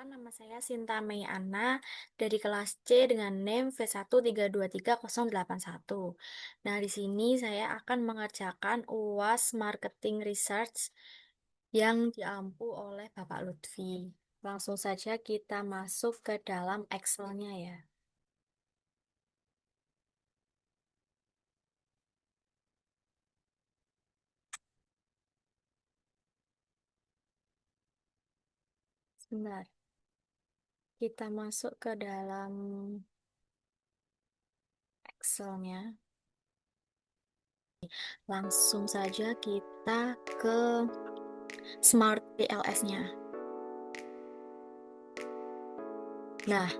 Perkenalkan, nama saya Sinta Mei Ana dari kelas C dengan NIM V1323081. Nah, di sini saya akan mengerjakan UAS Marketing Research yang diampu oleh Bapak Lutfi. Langsung saja kita masuk ke dalam Excel-nya ya. Sebentar. Kita masuk ke dalam Excel-nya. Langsung saja kita ke Smart PLS-nya. Nah,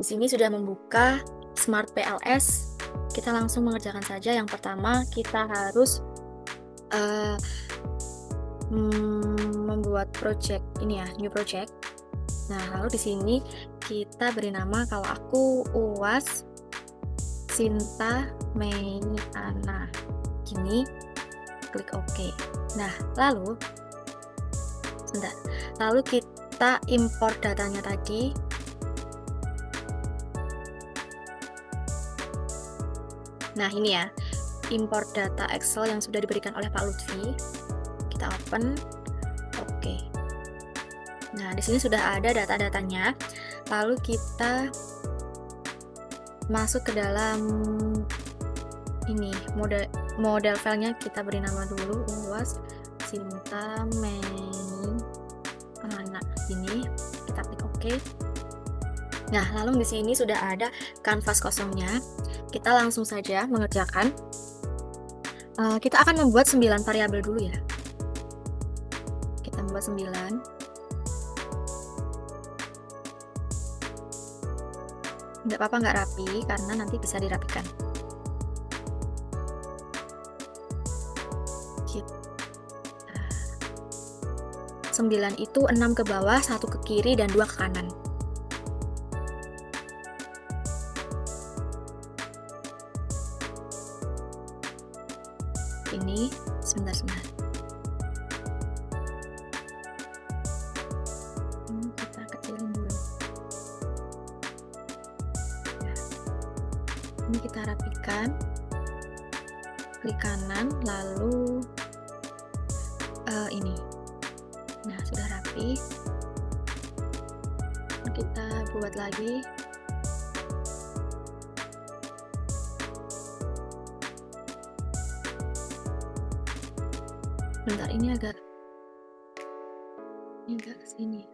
di sini sudah membuka Smart PLS. Kita langsung mengerjakan saja. Yang pertama, kita harus membuat project ini ya, new project. Nah, lalu di sini kita beri nama, kalau aku UAS Sinta Mei Ana. Gini, klik OK. Nah, lalu sebentar. Lalu kita import datanya tadi. Nah, ini ya, import data Excel yang sudah diberikan oleh Pak Lutfi. Kita open. Oke. Nah, di sini sudah ada data-datanya. Lalu kita masuk ke dalam ini, model filenya kita beri nama dulu, UAS Sinta Mei Ana. Ini kita klik OK. Nah, lalu di sini sudah ada kanvas kosongnya. Kita langsung saja mengerjakan. Kita akan membuat 9 variabel dulu ya. Kita membuat 9. Nggak apa-apa nggak rapi, karena nanti bisa dirapikan. 9 itu 6 ke bawah, 1 ke kiri, dan 2 ke kanan. Ini sebentar. Ini kita kecilin dulu. Nah, ini kita rapikan. Klik kanan, lalu ini. Nah, sudah rapi. Kita buat lagi. Bentar, ini agak kesini.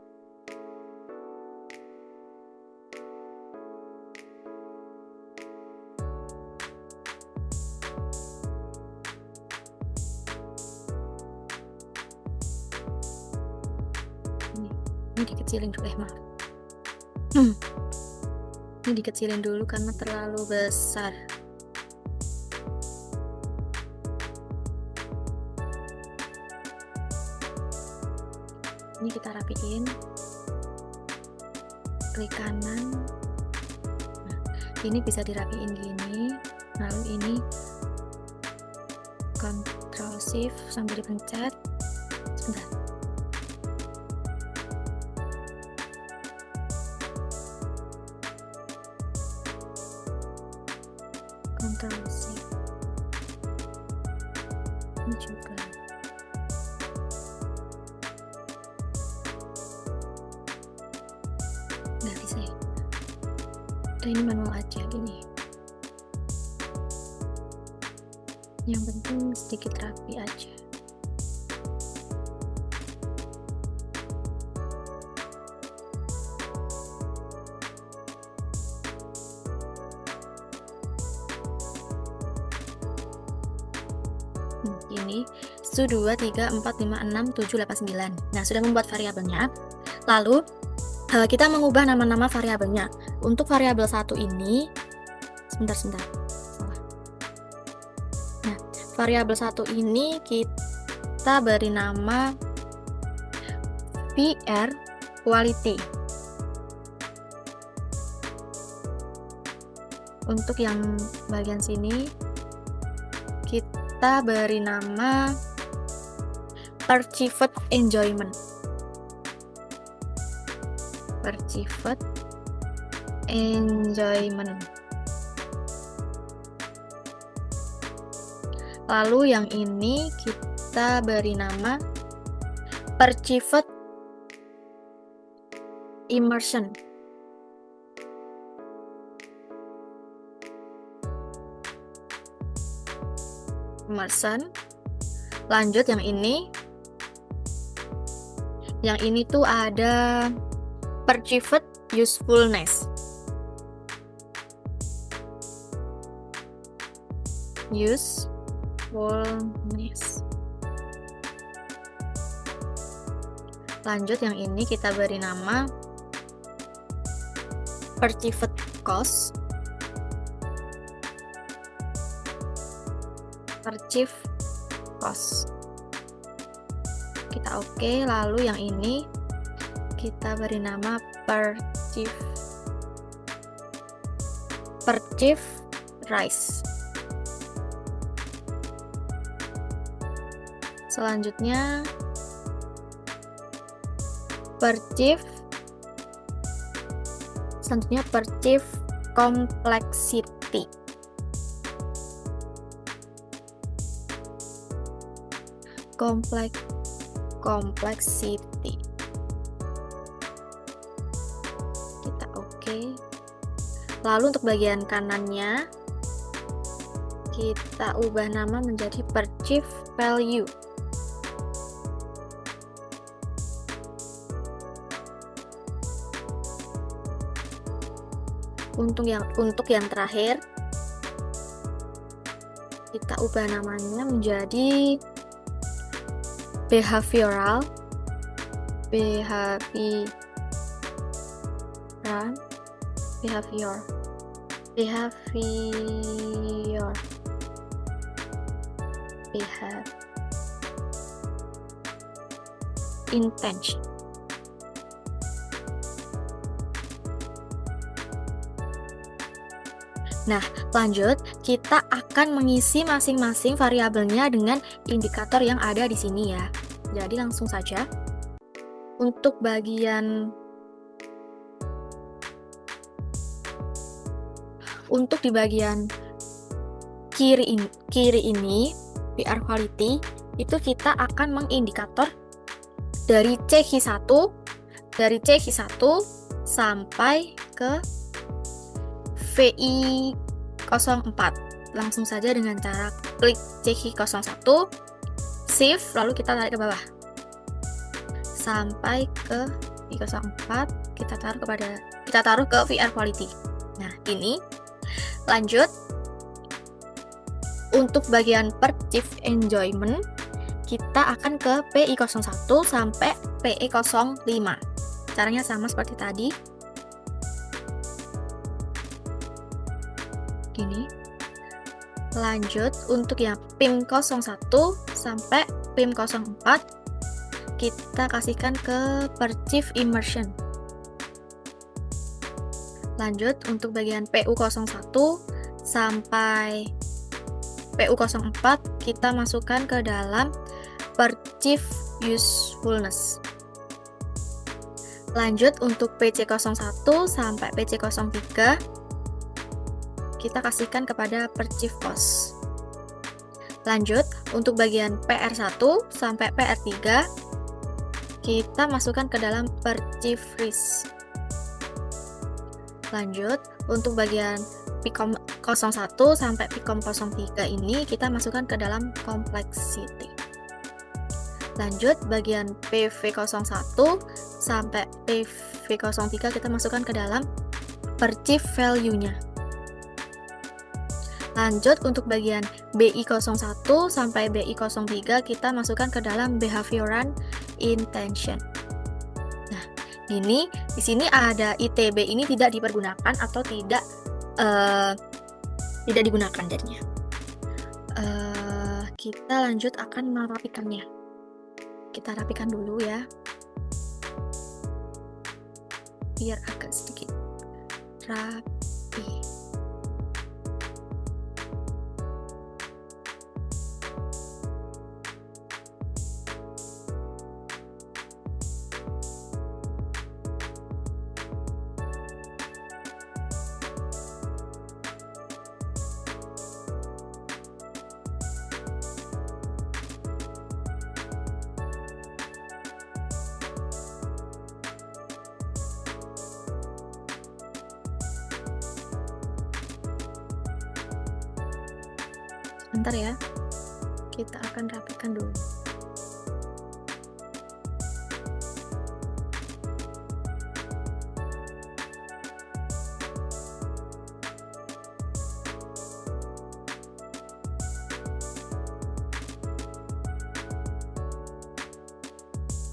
Ini dikecilin dulu, maaf. Ini dikecilin dulu karena terlalu besar. Ini kita rapiin. Klik kanan. Nah, ini bisa dirapiin gini. Lalu ini Ctrl Shift sambil dipencet. Sebentar. Ctrl Shift. Ini juga. Nggak bisa ya. Ini manual aja ini. Yang penting sedikit rapi aja. Ini 1, 2, 3, 4, 5, 6, 7, 8, 9. Nah, sudah membuat variabelnya. Lalu kita mengubah nama-nama variabelnya. Untuk variabel 1 ini, sebentar. Salah. Nah, variabel 1 ini kita beri nama VR Quality. Untuk yang bagian sini kita beri nama Perceived Enjoyment. perceived enjoyment. Lalu yang ini kita beri nama perceived immersion. Lanjut yang ini. Yang ini tuh ada perceived usefulness. Lanjut yang ini kita beri nama perceived cost. Kita oke. Lalu yang ini kita beri nama perceived rise. Selanjutnya perceived complexity. Complexity. Kita oke. Lalu untuk bagian kanannya kita ubah nama menjadi perceived value. Untuk yang terakhir kita ubah namanya menjadi behavior. Intention. Nah, lanjut kita akan mengisi masing-masing variabelnya dengan indikator yang ada di sini ya. Jadi langsung saja. Untuk di bagian kiri ini PR quality itu kita akan mengindikator dari CH1 sampai ke VI04. Langsung saja dengan cara klik CH01, shift, lalu kita tarik ke bawah sampai ke VI04, kita taruh ke VR quality. Nah, ini lanjut untuk bagian perceived enjoyment kita akan ke PI01 sampai PE05. Caranya sama seperti tadi. Gini. Lanjut untuk yang PIM01 sampai PIM04 kita kasihkan ke perceived immersion. Lanjut untuk bagian PU01 sampai PU04 kita masukkan ke dalam perceived usefulness. Lanjut untuk PC01 sampai PC03 kita kasihkan kepada perceived cost. Lanjut untuk bagian PR1 sampai PR3 kita masukkan ke dalam perceived risk. Lanjut untuk bagian PICOM 01 sampai PICOM 03 ini kita masukkan ke dalam complexity. Lanjut bagian PV01 sampai PV03 kita masukkan ke dalam perceived value-nya. Lanjut untuk bagian BI01 sampai BI03 kita masukkan ke dalam behavioral intention. Nah, ini di sini ada ITB ini tidak dipergunakan atau tidak digunakan jadinya. Kita lanjut akan merapikannya. Kita rapikan dulu ya. Biar agak sedikit rapi. Bentar ya, kita akan rapikan dulu.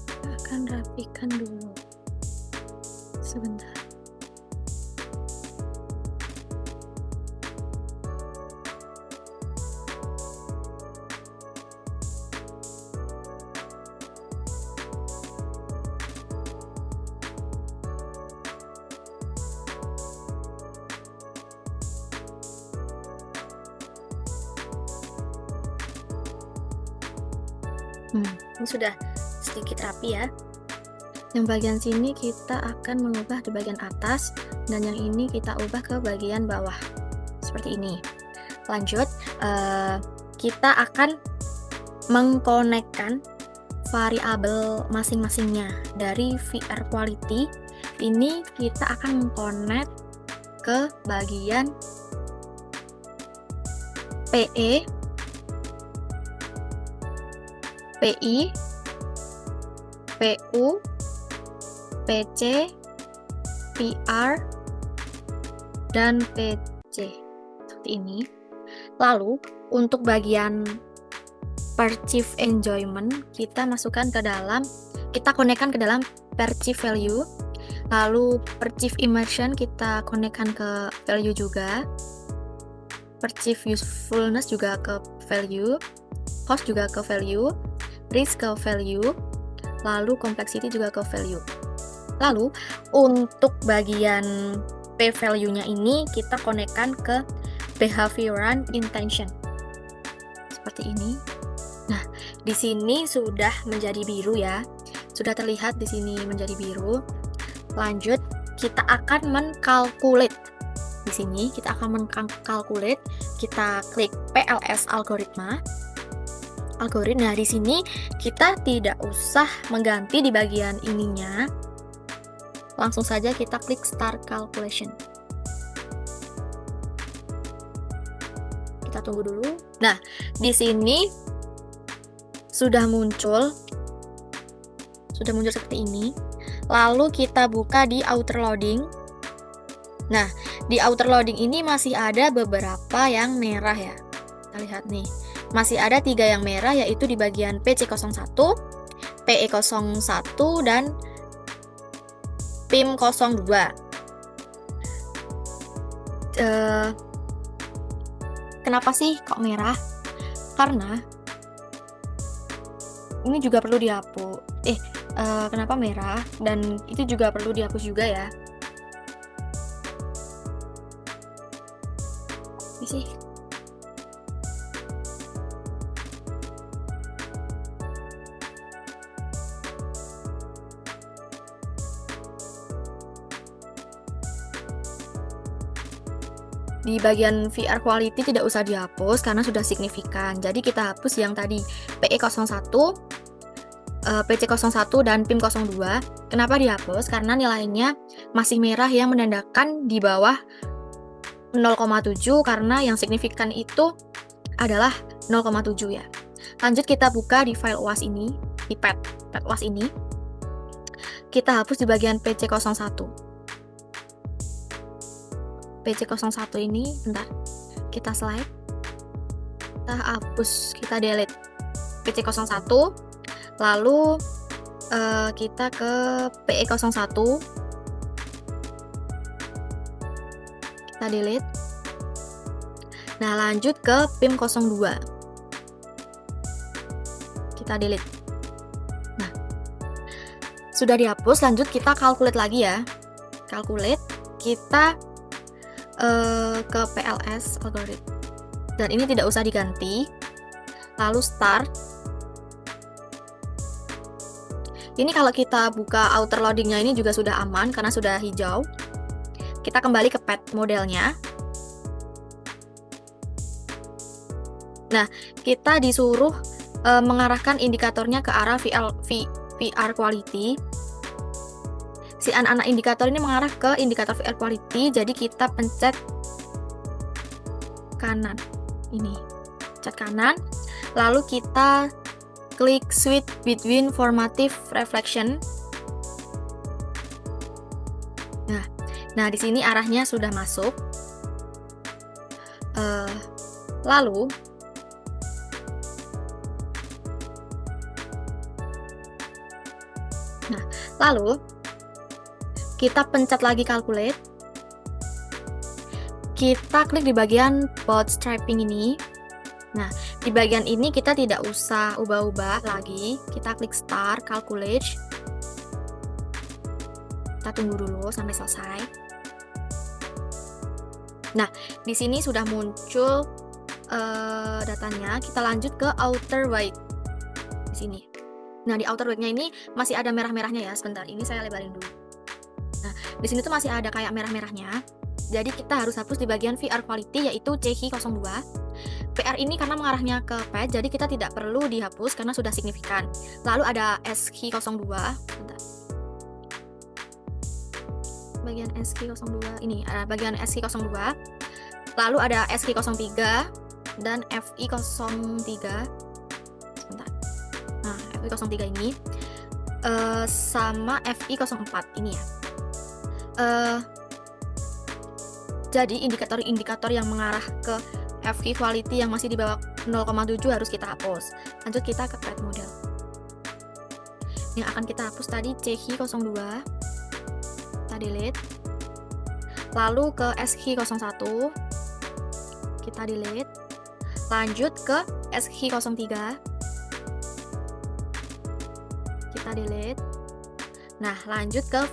Kita akan rapikan dulu. Sebentar. Ini sudah sedikit rapi ya. Yang bagian sini kita akan mengubah di bagian atas, dan yang ini kita ubah ke bagian bawah seperti ini. Lanjut, kita akan mengkonekkan variabel masing-masingnya. Dari VR quality ini kita akan mengkonek ke bagian PE, PI, PU, PC, PR, dan PC seperti ini. Lalu untuk bagian perceive enjoyment kita masukkan ke dalam, kita konekkan ke dalam perceive value. Lalu perceive immersion kita konekkan ke value juga, perceive usefulness juga ke value, cost juga ke value, risk ke value, lalu complexity juga ke value. Lalu untuk bagian P value-nya ini kita konekkan ke behavioral intention seperti ini. Nah, di sini sudah menjadi biru ya, sudah terlihat di sini menjadi biru. Lanjut, kita akan menkalkulate. Di sini kita akan menkalkulate. Kita klik PLS algoritma. Nah, di sini kita tidak usah mengganti di bagian ininya. Langsung saja kita klik Start Calculation. Kita tunggu dulu. Nah, di sini sudah muncul seperti ini. Lalu kita buka di outer loading. Nah, di outer loading ini masih ada beberapa yang merah ya. Kita lihat nih. Masih ada 3 yang merah, yaitu di bagian PC01, PE01, dan PIM02. Kenapa sih kok merah? Karena ini juga perlu dihapus. Kenapa merah? Dan itu juga perlu dihapus juga ya. Ini sih. Di bagian VR quality tidak usah dihapus karena sudah signifikan. Jadi kita hapus yang tadi PE01, PC01, dan PIM02. Kenapa dihapus? Karena nilainya masih merah yang menandakan di bawah 0,7, karena yang signifikan itu adalah 0,7 ya. Lanjut kita buka di file UAS ini, di pad UAS ini. Kita hapus di bagian PC01. PC01 ini, bentar, kita slide, kita hapus, kita delete PC01, lalu kita ke PE01, kita delete. Nah, lanjut ke PIM02, kita delete. Nah, sudah dihapus. Lanjut kita calculate lagi ya, calculate, kita ke PLS algoritma, dan ini tidak usah diganti. Lalu start. Ini kalau kita buka outer loadingnya ini juga sudah aman karena sudah hijau. Kita kembali ke pad modelnya. Nah, kita disuruh mengarahkan indikatornya ke arah VR quality. Si anak-anak indikator ini mengarah ke indikator VR quality, jadi kita pencet kanan ini. cat kanan, lalu kita klik switch between formative reflection. Nah di sini arahnya sudah masuk. Lalu kita pencet lagi calculate. Kita klik di bagian bold striping ini. Nah, di bagian ini kita tidak usah ubah-ubah lagi. Kita klik start, calculate. Kita tunggu dulu sampai selesai. Nah, di sini sudah muncul datanya. Kita lanjut ke outer white. Di sini. Nah, di outer white-nya ini masih ada merah-merahnya ya. Sebentar, ini saya lebarin dulu. Nah, di sini tuh masih ada kayak merah-merahnya. Jadi kita harus hapus di bagian VR quality, yaitu CH02. PR ini karena mengarahnya ke page, jadi kita tidak perlu dihapus karena sudah signifikan. Lalu ada SH02. Bentar. Bagian SH02 ini ada bagian SH02. Lalu ada SH03 dan FI03. Bentar. Nah, FI03 ini sama FI04 ini ya. Jadi indikator-indikator yang mengarah ke FQ quality yang masih di bawah 0,7 harus kita hapus. Lanjut kita ke create model. Yang akan kita hapus tadi CH02. Kita delete. Lalu ke SH01. Kita delete. Lanjut ke SH03. Kita delete. Nah, lanjut ke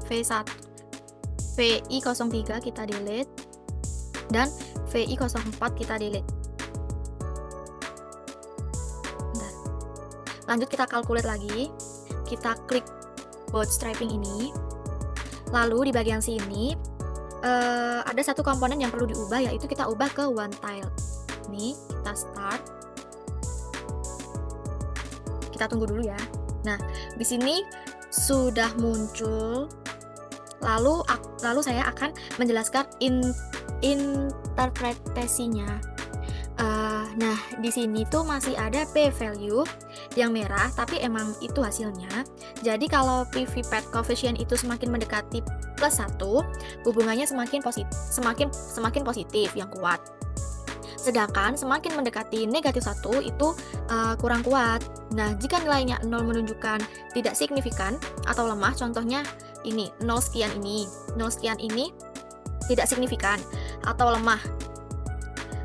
V1. VI03 kita delete dan VI04 kita delete. Bentar. Lanjut kita calculate lagi. Kita klik bold striping ini. Lalu di bagian sini ada satu komponen yang perlu diubah, yaitu kita ubah ke one tile. Ini kita start. Kita tunggu dulu ya. Nah, di sini sudah muncul. Lalu saya akan menjelaskan interpretasinya. Nah, di sini tuh masih ada p value yang merah, tapi emang itu hasilnya. Jadi kalau PV-pad coefficient itu semakin mendekati +1, hubungannya semakin positif yang kuat. Sedangkan semakin mendekati -1 itu kurang kuat. Nah, jika nilainya 0 menunjukkan tidak signifikan atau lemah, contohnya ini 0 sekian ini tidak signifikan atau lemah.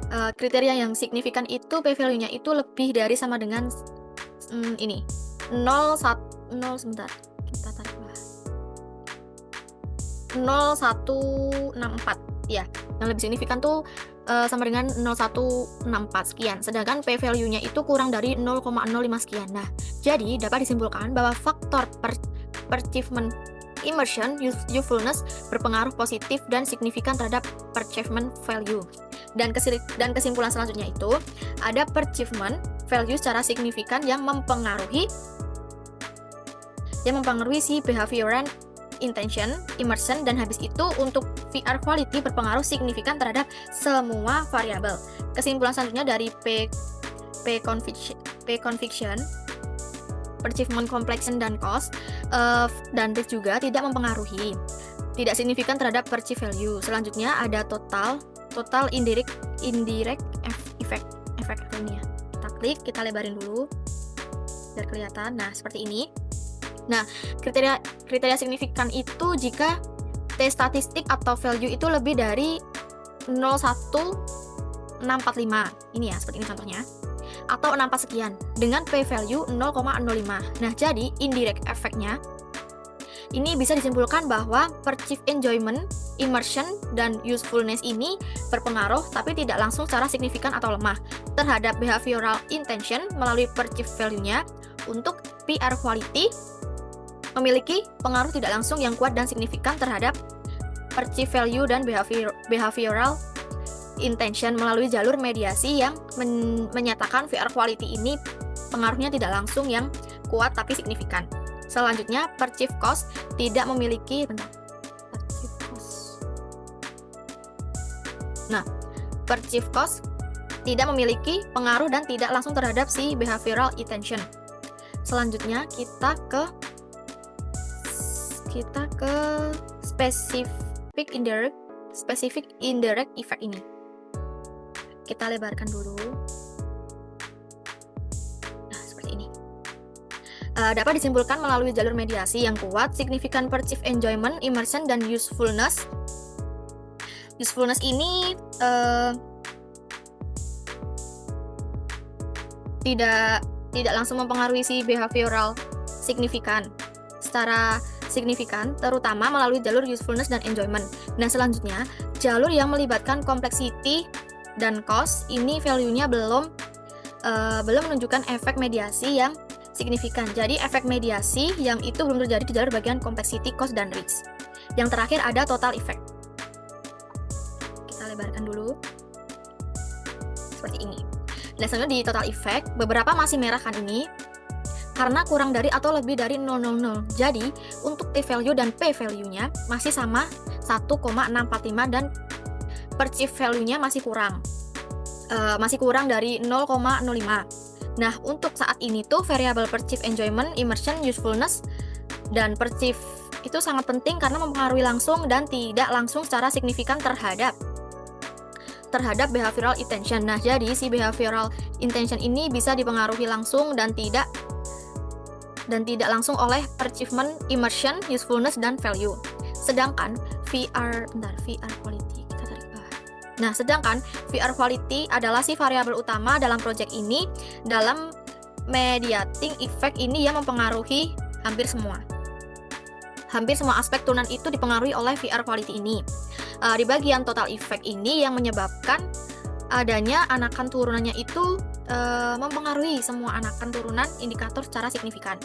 Kriteria yang signifikan itu p value-nya itu lebih dari sama dengan ini 0 sebentar, kita tarik bawah 0164 ya. Yang lebih signifikan tuh sama dengan 0164 sekian, sedangkan p value-nya itu kurang dari 0,05 sekian. Nah, jadi dapat disimpulkan bahwa faktor perceivement immersion usefulness berpengaruh positif dan signifikan terhadap perceivement value. Dan kesimpulan selanjutnya itu ada perceivement value secara signifikan yang mempengaruhi si behavioral intention, immersion, dan habis itu untuk VR quality berpengaruh signifikan terhadap semua variabel. Kesimpulan selanjutnya dari P conviction, perceivement complexion dan cost, dan risk juga tidak mempengaruhi, tidak signifikan terhadap perceived value. Selanjutnya ada total indirect effect ini ya. Kita klik, kita lebarin dulu biar kelihatan. Nah, seperti ini. Nah, kriteria signifikan itu jika T statistik atau value itu lebih dari 0,1645. Ini ya, seperti ini contohnya. Atau 64 sekian dengan p value 0,05. Nah, jadi indirect effect-nya ini bisa disimpulkan bahwa perceived enjoyment, immersion, dan usefulness ini berpengaruh tapi tidak langsung secara signifikan atau lemah terhadap behavioral intention melalui perceived value-nya. Untuk PR quality memiliki pengaruh tidak langsung yang kuat dan signifikan terhadap perceived value dan behavioral intention melalui jalur mediasi yang menyatakan VR quality ini pengaruhnya tidak langsung yang kuat tapi signifikan. Selanjutnya, perceived cost tidak memiliki perceived cost tidak memiliki pengaruh dan tidak langsung terhadap si behavioral intention. Selanjutnya kita ke specific indirect effect ini. Kita lebarkan dulu. Nah, seperti ini. Dapat disimpulkan melalui jalur mediasi yang kuat, significant perceived enjoyment, immersion, dan usefulness. Usefulness ini tidak langsung mempengaruhi si behavioral secara signifikan, terutama melalui jalur usefulness dan enjoyment. Nah, selanjutnya jalur yang melibatkan complexity dan cost, ini value-nya belum menunjukkan efek mediasi yang signifikan. Jadi efek mediasi yang itu belum terjadi di jalur bagian complexity, cost, dan risk. Yang terakhir ada total effect. Kita lebarkan dulu seperti ini. Nah, selanjutnya di total effect, beberapa masih merah kan ini karena kurang dari atau lebih dari 0,00. Jadi untuk T value dan P value-nya masih sama 1,645 dan perceived value-nya masih kurang dari 0,05. Nah, untuk saat ini tuh variabel perceived enjoyment, immersion, usefulness, dan perceived itu sangat penting karena mempengaruhi langsung dan tidak langsung secara signifikan terhadap behavioral intention. Nah, jadi si behavioral intention ini bisa dipengaruhi langsung dan tidak langsung oleh perceivement, immersion, usefulness, dan value. Sedangkan VR quality kita tarik bawah. Nah, sedangkan VR quality adalah si variabel utama dalam project ini. Dalam mediating effect ini yang mempengaruhi hampir semua aspek turunan itu dipengaruhi oleh VR quality ini. Di bagian total effect ini yang menyebabkan adanya anakan turunannya itu mempengaruhi semua anakan turunan indikator secara signifikan.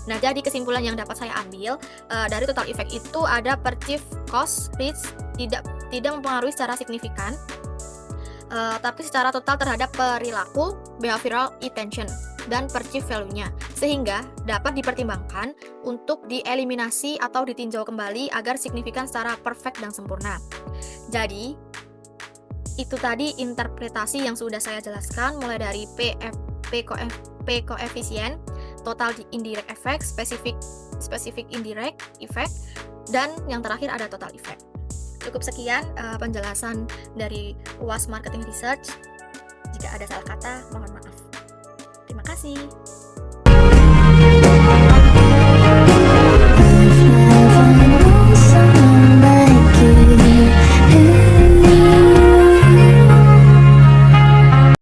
Nah, jadi kesimpulan yang dapat saya ambil dari total effect itu ada perceived cost, risk tidak mempengaruhi secara signifikan, tapi secara total terhadap perilaku, behavioral intention, dan perceived value-nya, sehingga dapat dipertimbangkan untuk dieliminasi atau ditinjau kembali agar signifikan secara perfect dan sempurna. Jadi, itu tadi interpretasi yang sudah saya jelaskan, mulai dari P koefisien, total indirect effect, specific indirect effect, dan yang terakhir ada total effect. Cukup sekian penjelasan dari UAS Marketing Research. Jika ada salah kata, mohon maaf. Terima kasih.